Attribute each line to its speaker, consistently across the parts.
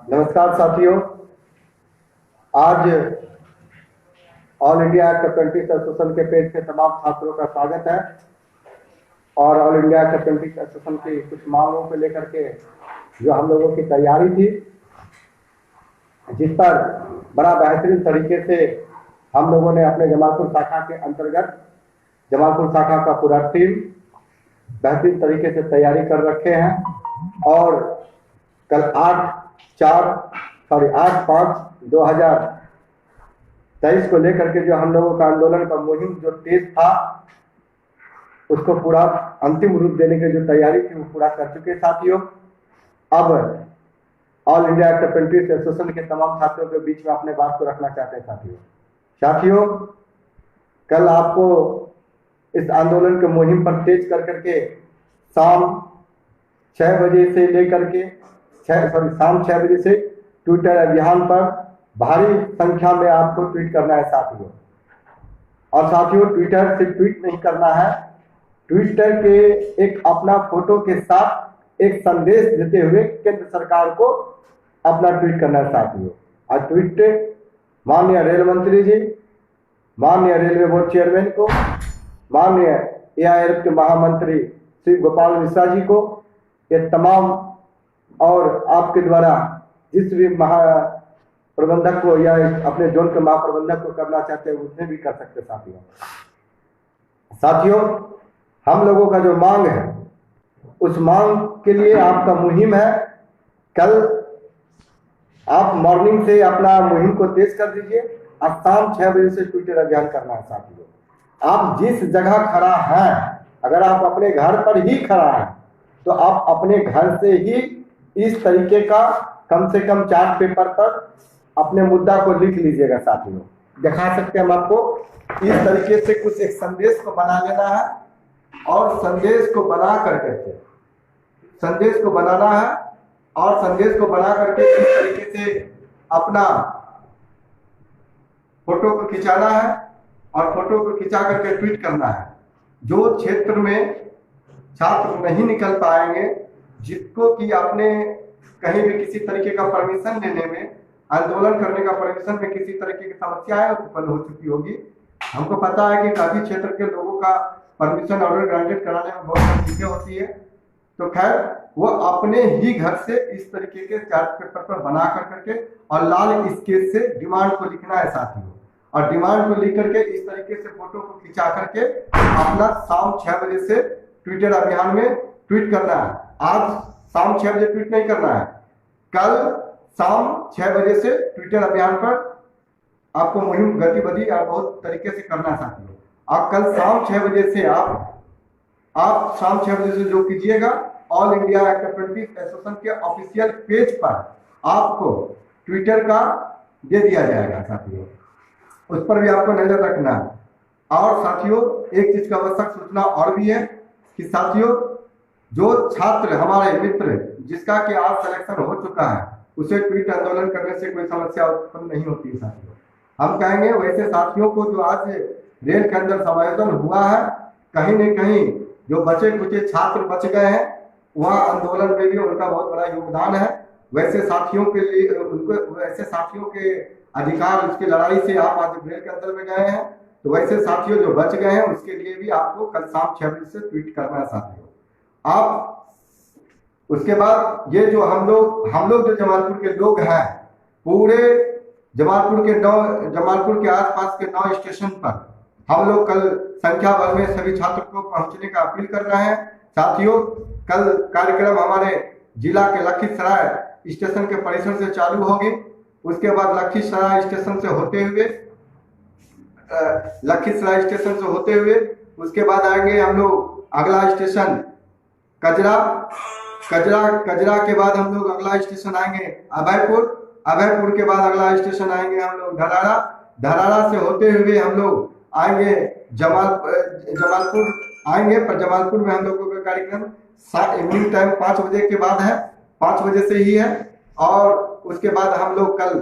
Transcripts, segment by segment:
Speaker 1: नमस्कार साथियों, आज ऑल इंडिया अप्रेंटिस एसोसिएशन के पेज से तमाम छात्रों का स्वागत है। और ऑल इंडिया अप्रेंटिस एसोसिएशन की कुछ मांगों को लेकर के जो हम लोगों की तैयारी थी, जिस पर बड़ा बेहतरीन तरीके से हम लोगों ने अपने जमालपुर शाखा के अंतर्गत जमालपुर शाखा का पूरा टीम बेहतरीन तरीके से तैयारी कर रखे हैं। और कल 8/5/2023 को लेकर के जो हम लोगों का आंदोलन का मुहिम जो तेज था, उसको पूरा अंतिम रूप देने की जो तैयारी थी वो पूरा कर चुके साथियों। अब ऑल इंडिया अप्रेंटिस एसोसिएशन के तमाम छात्रों के बीच में अपने बात को रखना चाहते हैं साथियों। कल आपको इस आंदोलन के मुहिम पर तेज कर करके शाम 6 बजे से लेकर के शाम 6 बजे से ट्विटर अभियान पर भारी संख्या में आपको ट्वीट करना है साथियों। और साथियों, ट्विटर से ट्वीट नहीं करना है, ट्विटर के एक अपना फोटो के साथ एक संदेश देते हुए केंद्र सरकार को अपना ट्वीट करना है साथियों। और ट्वीट माननीय रेल मंत्री जी, माननीय रेलवे बोर्ड चेयरमैन को, माननीय एआईआरएफ के महामंत्री श्री गोपाल मिश्रा जी को, ये तमाम और आपके द्वारा जिस भी महाप्रबंधक को या अपने जोन के महाप्रबंधक को करना चाहते हैं उसने भी कर सकते साथियों। हम लोगों का जो मांग है उस मांग के लिए आपका मुहिम है। कल आप मॉर्निंग से अपना मुहिम को तेज कर दीजिए और शाम 6 बजे से ट्विटर अभियान करना है साथियों। आप जिस जगह खड़ा है, अगर आप अपने घर पर ही खड़ा है तो आप अपने घर से ही इस तरीके का कम से कम चार्ट पेपर पर अपने मुद्दा को लिख लीजिएगा साथियों। दिखा सकते हैं हम आपको, इस तरीके से कुछ एक संदेश को बना लेना है और संदेश को बना करके संदेश को बनाना है और संदेश को बना करके इस तरीके से अपना फोटो को खिंचाना है और फोटो को खिंचा करके ट्वीट करना है। जो क्षेत्र में छात्र नहीं निकल पाएंगे, जिसको कि आपने कहीं भी किसी तरीके का परमिशन लेने में, आंदोलन करने का परमिशन में किसी तरीके की समस्याएं उत्पन्न हो चुकी होगी। हमको पता है कि काफी क्षेत्र के लोगों का परमिशन ऑर्डर ग्रांटेड कराने में बहुत सारी चीजें होती है। तो खैर, वो अपने ही घर से इस तरीके के चार्ट पेपर पर बना करके और लाल स्केच से डिमांड को लिखना है साथियों। और डिमांड को लिख करके इस तरीके से फोटो को खिंचा करके अपना शाम 6 बजे से ट्विटर अभियान में ट्वीट करना है। आज शाम 6 बजे ट्वीट नहीं करना है, कल शाम 6 बजे से ट्विटर अभियान पर आपको मुहिम गतिविधि और बहुत तरीके से करना है साथियों। आप कल शाम 6 बजे से आप शाम 6 बजे से जो कीजिएगा, ऑल इंडिया अप्रेंटिस एसोसिएशन के ऑफिशियल पेज पर आपको ट्विटर का दे दिया जाएगा साथियों, उस पर भी आपको नजर रखना है। और साथियों, एक चीज का आवश्यक सूचना और भी है कि साथियों, जो छात्र हमारे मित्र जिसका कि आज सिलेक्शन हो चुका है, उसे ट्वीट आंदोलन करने से कोई समस्या उत्पन्न नहीं होती है साथियों। हम कहेंगे वैसे साथियों को जो आज रेल के अंदर समायोजन हुआ है, कहीं न कहीं जो बचे कुचे छात्र बच गए हैं, वहाँ आंदोलन में भी उनका बहुत बड़ा योगदान है। वैसे साथियों के लिए वैसे साथियों के अधिकार, उसकी लड़ाई से आप आज रेल के अंदर में गए हैं, तो वैसे साथियों जो बच गए हैं उसके लिए भी आपको कल शाम 6 बजे से ट्वीट करना है साथियों। आप उसके बाद ये जो हम लोग जो जमालपुर के लोग हैं, पूरे जमालपुर के आसपास के 9 स्टेशन पर हम लोग कल संख्या भर में सभी छात्रों को पहुंचने का अपील कर रहे हैं साथियों। कल कार्यक्रम हमारे जिला के लखीसराय स्टेशन के परिसर से चालू होगी। उसके बाद लखीसराय स्टेशन से होते हुए उसके बाद आएंगे हम लोग अगला स्टेशन कजरा के बाद हम लोग अगला स्टेशन आएंगे अभयपुर के बाद अगला स्टेशन आएंगे हम लोग धराड़ा से होते हुए हम लोग आएंगे जमालपुर आएंगे। पर जमालपुर में हम लोगों का कार्यक्रम इवनिंग टाइम 5 बजे के बाद है, 5 बजे से ही है। और उसके बाद हम लोग कल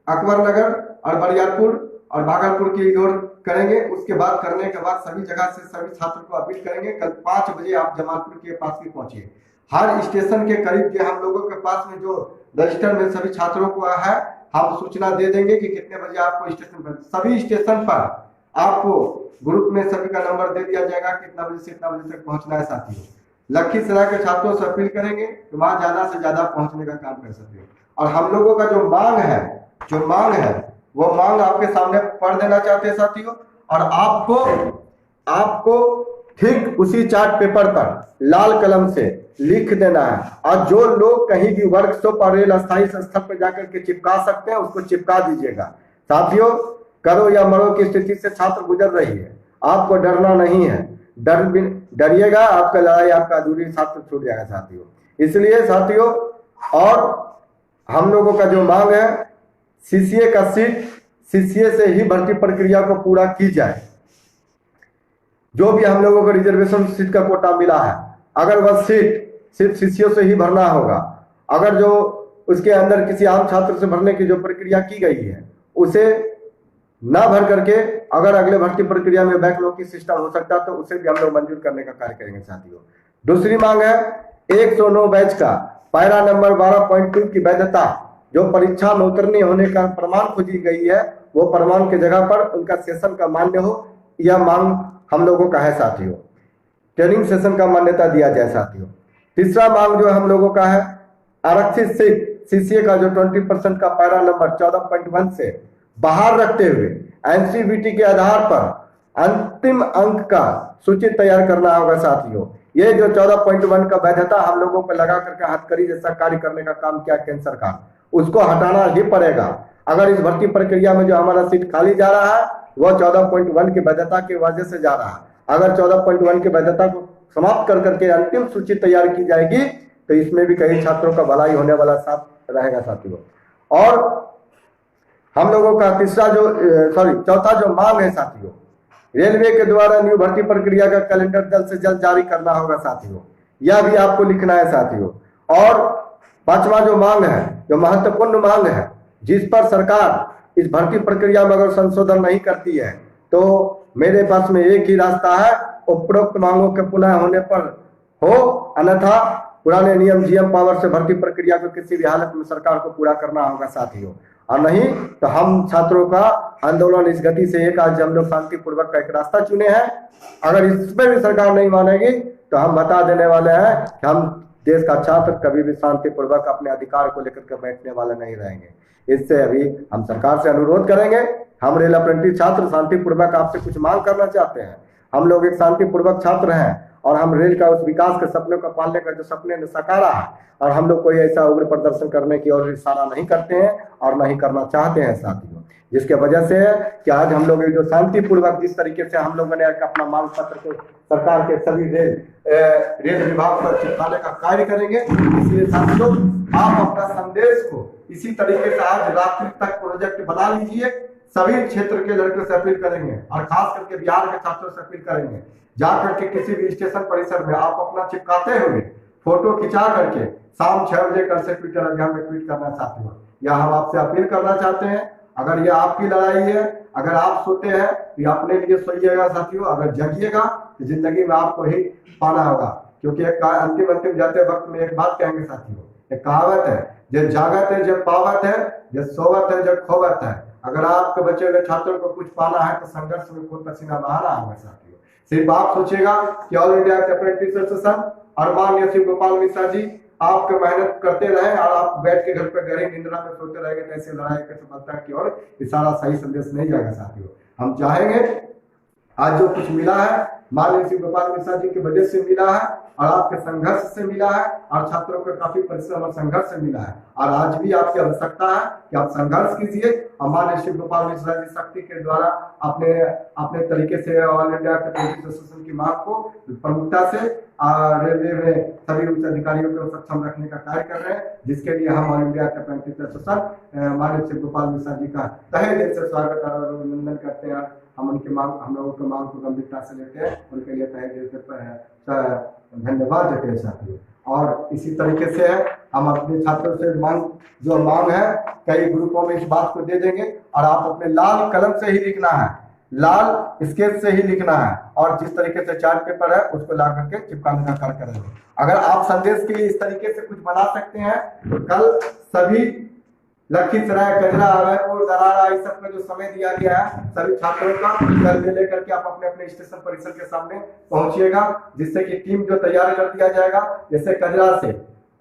Speaker 1: अकबर नगर और बरियारपुर और भागलपुर की ओर करेंगे। उसके बाद करने के बाद सभी जगह से सभी छात्रों को अपील करेंगे, कल 5 बजे आप जमालपुर के पास भी पहुंचिए। हर स्टेशन के करीब जो हम लोगों के पास में जो रजिस्टर में सभी छात्रों को है, हम सूचना दे देंगे कि कितने बजे आपको स्टेशन पर, सभी स्टेशन पर आपको ग्रुप में सभी का नंबर दे दिया जाएगा, कितना बजे से इतना बजे तक पहुंचना है साथियों। लखीसराय के छात्रों से अपील करेंगे कि वहां ज्यादा से ज्यादा पहुंचने का काम कर सकते हो। और हम लोगों का जो मांग है वो मांग आपके सामने पढ़ देना चाहते हैं साथियों। और आपको ठीक उसी चार्ट पेपर पर लाल कलम से लिख देना है। और जो लोग कहीं भी वर्कशॉप और रेल अस्थायी स्थल पर जाकर के चिपका सकते हैं उसको चिपका दीजिएगा साथियों। करो या मरो की स्थिति से छात्र गुजर रही है, आपको डरना नहीं है। डरिएगा आपका लड़ाई आपका अधूरी छात्र छूट जाएगा साथियों। इसलिए साथियों, और हम लोगों का जो मांग है, सीसीए का सीट सीसीए से ही भर्ती प्रक्रिया को पूरा की जाए। जो भी हम लोगों को रिजर्वेशन सीट का कोटा मिला है, अगर वह सीट सिर्फ सीसीओ से ही भरना होगा, अगर जो उसके अंदर किसी आम छात्र से भरने की जो प्रक्रिया की गई है उसे ना भर करके अगर अगले भर्ती प्रक्रिया में बैकलॉग की सिस्टम हो सकता है तो उसे भी हम लोग मंजूर करने का कार्य करेंगे साथियों। दूसरी मांग है 109 बैच का पैरा नंबर 12.2 की वैधता जो परीक्षा में उतरने होने का प्रमाण खोजी गई है, वो प्रमाण के जगह पर उनका सेशन का मान्य हो, यह मांग हम लोगों का है साथियों। ट्रेनिंग सेशन का मान्यता दिया जाए साथियों। तीसरा मांग जो हम लोगों का है, आरक्षित सीट सीसीए का जो 20% का पैरा नंबर 14.1 से बाहर रखते हुए एनसीवीटी के आधार पर अंतिम अंक का सूची तैयार करना होगा साथियों। ये जो 14.1 का वैधता हम लोगों पर लगा करके हथकड़ी जैसा कार्य करने का काम किया केंद्र सरकार, उसको हटाना ही पड़ेगा। अगर इस भर्ती प्रक्रिया में जो हमारा सीट खाली जा रहा है वह 14.1 की वैधता की वजह से जा रहा है। अगर 14.1 की वैधता को समाप्त कर करके अंतिम सूची तैयार की जाएगी तो इसमें भी कई छात्रों का भलाई होने वाला साथ रहेगा साथियों। और हम लोगों का चौथा जो मांग है साथियों, रेलवे के द्वारा न्यू भर्ती प्रक्रिया का कैलेंडर जल्द से जल्द जारी करना होगा साथियों, यह भी आपको लिखना है साथियों। और पांचवा जो मांग है, जो महत्वपूर्ण मांग है, जिस पर सरकार इस भर्ती प्रक्रिया में अगर संशोधन नहीं करती है तो मेरे पास में एक ही रास्ता है, उपरोक्त मांगों के पुनः होने पर हो, अन्यथा पुराने नियम जीएम पावर से भर्ती प्रक्रिया को किसी भी हालत में सरकार को पूरा करना होगा साथियों। और नहीं तो हम छात्रों का आंदोलन इस गति से एक आज हम लोग शांतिपूर्वक का एक रास्ता चुने हैं। अगर इसमें भी सरकार नहीं मानेगी तो हम बता देने वाले हैं कि हम देश का छात्र कभी भी शांतिपूर्वक अपने अधिकार को लेकर के बैठने वाले नहीं रहेंगे। इससे अभी हम सरकार से अनुरोध करेंगे, हम रेल अप्रेंटिस छात्र शांतिपूर्वक आपसे कुछ मांग करना चाहते हैं। हम लोग एक शांतिपूर्वक छात्र हैं और हम रेल का उस विकास के सपने को पालने का जो सपने ने सकारा है, और हम लोग कोई ऐसा उग्र प्रदर्शन करने की ओर इशारा नहीं करते हैं और नहीं करना चाहते हैं साथियों। जिसके वजह से है कि आज हम लोग जो शांतिपूर्वक जिस तरीके से हम लोगों ने अपना मांग पत्र को सरकार के सभी रेल विभाग पर चिपकाने का कार्य करेंगे। इसलिए साथियों, आप अपना संदेश को इसी तरीके से आज रात्रि तक प्रोजेक्ट बना लीजिए। सभी क्षेत्र के लड़कों से अपील करेंगे और खास करके बिहार के छात्रों से अपील करेंगे, जाकर के किसी भी स्टेशन परिसर में आप अपना चिपकाते हुए फोटो खिंचा करके शाम 6 बजे कल से ट्विटर अभियान में ट्वीट करना चाहते हो, या हम आपसे अपील करना चाहते हैं। अगर ये आपकी लड़ाई है, अगर आप सोते हैं तो अपने लिए सोइएगा साथियों, अगर जगिएगा तो जिंदगी में आपको ही पाना होगा। क्योंकि एक अंतिम जाते वक्त में एक बात कहेंगे साथियों, एक कहावत है, जब जागत है जब पावत है, जब सोवत है जब खोवत है। अगर आपके बच्चे हुए छात्रों को कुछ पाना है तो संघर्ष में खून पसीना बहाना होगा साथियों। सिर्फ आप सोचिएगा कि ऑल इंडिया अप्रेंटिस एसोसिएशन और माननीय श्री गोपाल मिश्रा जी आपके मेहनत करते रहे और आप बैठ के घर पर गहरी निंद्रा में सोते रहेंगे तो ऐसे लड़ाई के सफलता की ओर इशारा सही संदेश नहीं जाएगा साथियों। हम चाहेंगे आज जो कुछ मिला है माननीय श्री गोपाल मिश्रा जी की वजह से मिला है और आपके संघर्ष से मिला है और छात्रों के काफी परिश्रम और संघर्ष से मिला है। और आज भी आपकी आवश्यकता है कि आप संघर्ष कीजिए और माननीय श्री गोपाल मिश्रा जी शक्ति के द्वारा अपने तरीके से ऑल इंडिया अप्रेंटिस एसोसिएशन की मांग को प्रमुखता से रेलवे में सभी उच्च अधिकारियों को सक्षम रखने का कार्य कर रहे हैं, जिसके लिए हम ऑल इंडिया अप्रेंटिस एसोसिएशन माननीय श्री गोपाल मिश्रा जी का तहे दिल से स्वागत और अभिनंदन करते हैं। हम लोगों की मांग को गंभीरता से लेते हैं, उनके लिए तहे दिल से धन्यवाद देते हैं साथियों। और इसी तरीके से हम अपने छात्रों से मांग है, कई ग्रुपों में इस बात को दे देंगे और आप अपने लाल कलम से ही लिखना है। लाल स्केच से ही लिखना है और जिस तरीके से चार्ट पेपर है उसको ला करके चिपकाने का कार्य करेंगे। अगर आप संदेश के लिए इस तरीके से कुछ बना सकते हैं तो कल सभी लखीसराय, कजरा, अभयपुर, दरारा इस सब का जो समय दिया गया है सभी छात्रों का कल में लेकर के आप अपने अपने स्टेशन परिसर के सामने पहुंचिएगा, जिससे कि टीम जो तैयार कर दिया जाएगा। जैसे कजरा से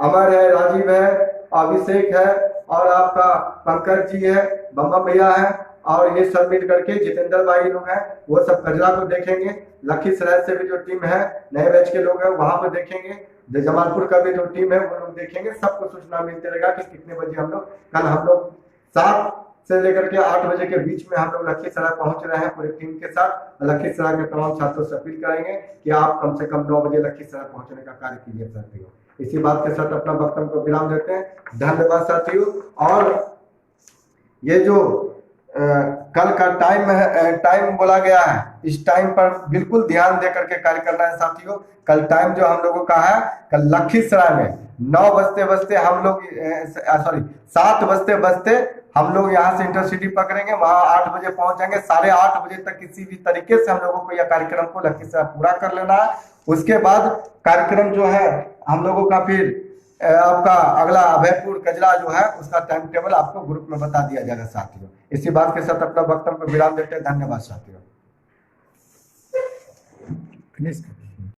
Speaker 1: अमर है, राजीव है, अभिषेक है और आपका पंकज जी है, बम्बा भैया है और ये सब मिल करके जितेंद्र भाई लोग हैं वो सब कजरा को देखेंगे। लखीसराय से भी जो टीम है नए बैच के लोग हैं वहां पर देखेंगे। जमालपुर का भी जो टीम है वो लोग देखेंगे। सबको सूचना मिलते रहेगा कि कितने बजे हम लोग 7 से लेकर के 8 बजे के बीच में हम लोग लखीसराय पहुंच रहे हैं पूरी टीम के साथ। लखीसराय के तमाम छात्रों से अपील करेंगे कि आप कम से कम 9 बजे लखीसराय पहुंचने का कार्य कीजिए साथियों। इसी बात के साथ अपना वक्तव्य को विराम देते हैं। धन्यवाद साथियों। और ये जो कल का टाइम बोला गया है, इस टाइम पर बिल्कुल ध्यान दे करके कार्य करना है साथियों। कल टाइम जो हम लोगों का है, कल लखीसराय में 9 बजते हम लोग 7 बजते हम लोग यहाँ से इंटरसिटी पकड़ेंगे, वहां 8 बजे पहुंच जाएंगे। 8:30 बजे तक किसी भी तरीके से हम लोगों को यह कार्यक्रम को लखीसराय पूरा कर लेना है। उसके बाद कार्यक्रम जो है हम लोगों का फिर आपका अगला अभयपुर कजरा जो है उसका टाइम टेबल आपको ग्रुप में बता दिया जाएगा साथियों। इसी बात के साथ अपना वक्तव्य को विराम देते हैं। धन्यवाद साथियों।